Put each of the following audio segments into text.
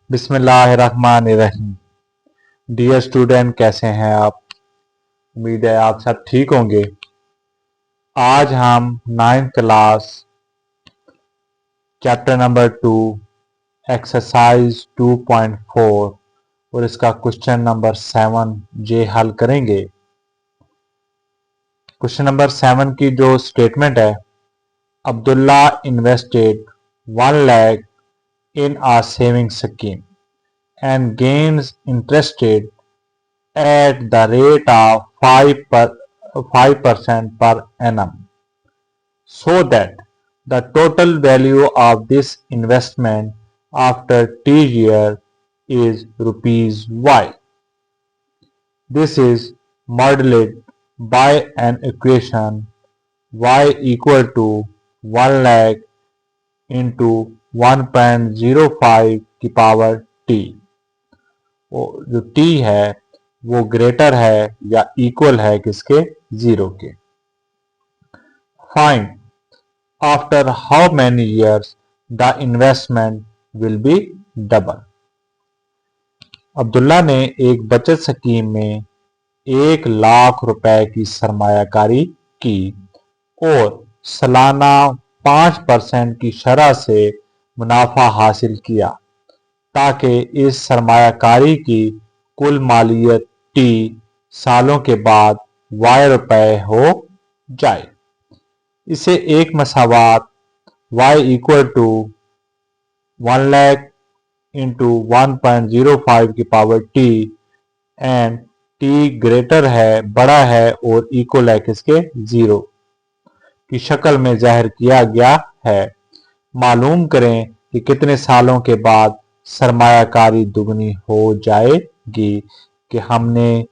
बिस्मिल्लाहिर्रहमानिर्रहीम। Dear student, कैसे हैं आप? उम्मीद है आप सब ठीक होंगे। आज हम 9th class chapter number 2 exercise 2.4 और इसका क्वेश्चन नंबर 7 जे हल करेंगे। क्वेश्चन नंबर 7 की जो स्टेटमेंट है, Abdullah invested 1 lakh in a saving scheme and gains interested at the rate of 5% per annum, so that the total value of this investment after T years is rupees Y. This is modeled by an equation Y equal to 1 lakh into 1.05 की power T। जो T है वो greater है या equal है किसके? 0 के। Find after how many years the investment will be double. Abdullah ने एक बचत स्कीम में 1 लाख रुपए की सरमायाकारी की और सालाना 5% की शरह से मुनाफा हासिल किया ताकि इस सरमायाकारी की कुल मालियत T सालों के बाद Y रुपए हो जाए। इसे एक मसावात Y equal to 1 lakh into 1.05 की power T and T greater है, बड़ा है और इक्वल है किसके? 0 की शक्ल में जाहिर किया गया है। मालूम करें कि कितने सालों के बाद सरमायाकारी दुगनी हो जाएगी। कि हमने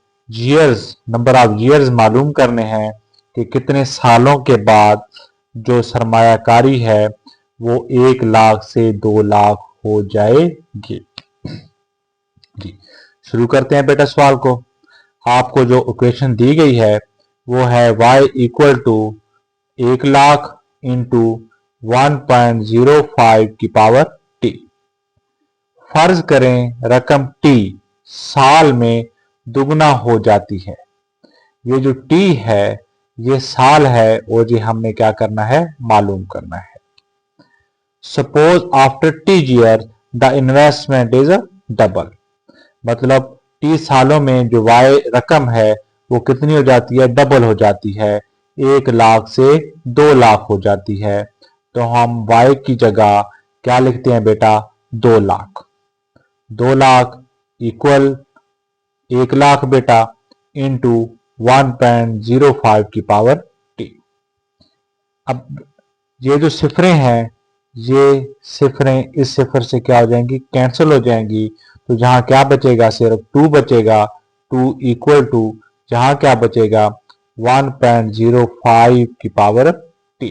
नंबर ऑफ ईयर्स मालूम करने हैं कि कितने सालों के बाद जो सरमायाकारी है वो 1 लाख से 2 लाख हो जाएगी। जी, शुरू करते हैं बेटा सवाल को। आपको जो इक्वेशन दी गई है वो है y equal to 1 lakh into 1.05 की पावर T। फर्ज करें रकम T साल में दुगना हो जाती है। ये जो T है ये साल है और ये हमने क्या करना है? मालूम करना है। Suppose after T year the investment is double, मतलब T सालों में जो Y रकम है वो कितनी हो जाती है? डबल हो जाती है, 1 लाख से 2 लाख हो जाती है। तो हम Y की जगह क्या लिखते हैं बेटा? 2 लाख। 2 लाख इक्वल 1 लाख बेटा इंटू 1.05 की पावर T। अब ये जो सिफरें हैं ये सिफरें इस सिफर से क्या हो जाएंगी? कैंसिल हो जाएंगी। तो जहां क्या बचेगा? सिर्फ 2 बचेगा। 2 इक्वल टू जहां क्या बचेगा? 1.05 की पावर T।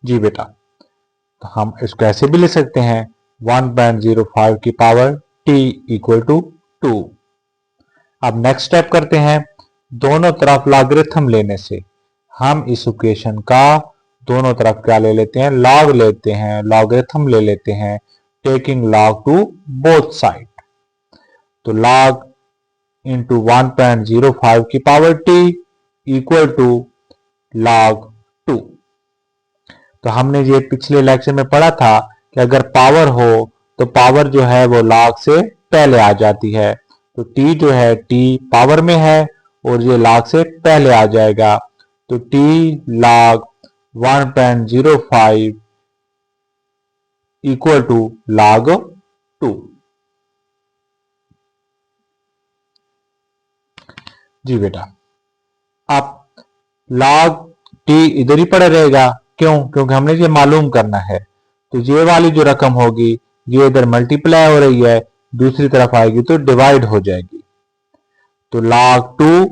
जी बेटा, तो हम इसको ऐसे भी लिख सकते हैं 1.05 की पावर T इक्वल टू 2। अब नेक्स्ट स्टेप करते हैं। दोनों तरफ लॉगरिथम लेने से हम इस इक्वेशन का दोनों तरफ क्या ले लेते हैं? लॉग लेते हैं, लॉगरिथम ले लेते हैं, taking log to both side. तो लॉग इंटू 1.05 की power T equal to log 2। तो हमने ये पिछले लेक्चर में पढ़ा था कि अगर पावर हो तो पावर जो है वो लॉग से पहले आ जाती है। तो T जो है T पावर में है और ये लॉग से पहले आ जाएगा। तो T log 1.05 equal to log 2। जी बेटा, अब लॉग T इधर ही पड़ा रहेगा। क्यों? क्योंकि हमने ये मालूम करना है। तो ये वाली जो रकम होगी ये इधर मल्टीप्लाई हो रही है, दूसरी तरफ आएगी तो डिवाइड हो जाएगी। तो log 2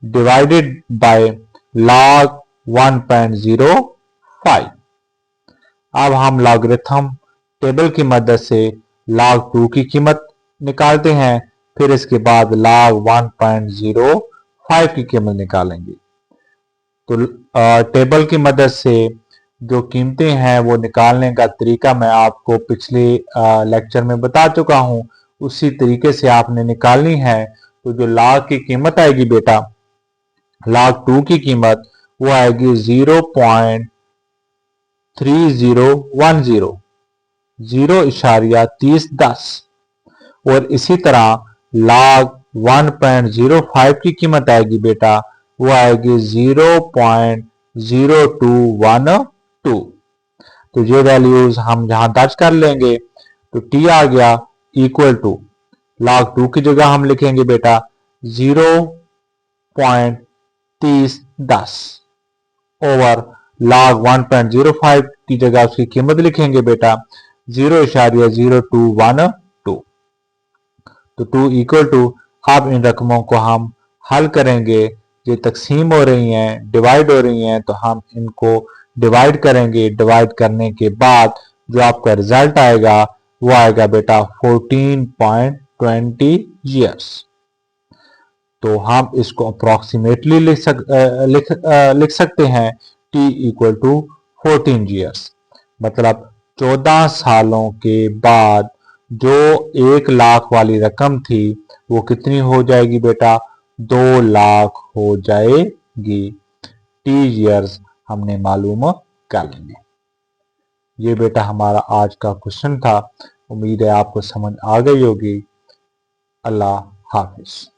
डिवाइडेड बाय log 1.05। अब हम लॉगरिथम टेबल की मदद से log 2 की कीमत निकालते हैं, फिर इसके बाद log 1.05 की कीमत निकालेंगे। तो टेबल की मदद से जो कीमतें हैं वो निकालने का तरीका मैं आपको पिछले लेक्चर में बता चुका हूं। उसी तरीके से आपने निकालनी है। तो जो लाख की कीमत आएगी बेटा, लाख 2 की कीमत वो आएगी 0.3010, 0.3010। और इसी तरह लाख 1.05 की कीमत आएगी बेटा, वो आएगी 0.0212। तो ये वैल्यूज हम यहां दर्ज कर लेंगे। तो टी आ गया इक्वल टू, लाख 2 की जगह हम लिखेंगे बेटा 0.3010 ओवर लाख 1.05 की जगह उसकी कीमत लिखेंगे बेटा 0.0212। तो 2 इक्वल टू, अब इन रकमों को हम हल करेंगे। ये तकसीम हो रही हैं, डिवाइड हो रही हैं, तो हम इनको डिवाइड करेंगे। डिवाइड करने के बाद जो आपका रिजल्ट आएगा वो आएगा बेटा 14.20 ईयर्स। तो हम इसको अप्रोक्सीमेटली लिख सकते हैं t इक्वल टू 14 ईयर्स। मतलब 14 सालों के बाद जो 1 लाख वाली रकम थी वो कितनी हो जाएगी बेटा, 2 लाख हो जाएगी। टी ईयर्स हमने मालूम कर लेंगे। ये बेटा हमारा आज का क्वेश्चन था। उम्मीद है आपको समझ आ गई होगी। अल्लाह हाफिज।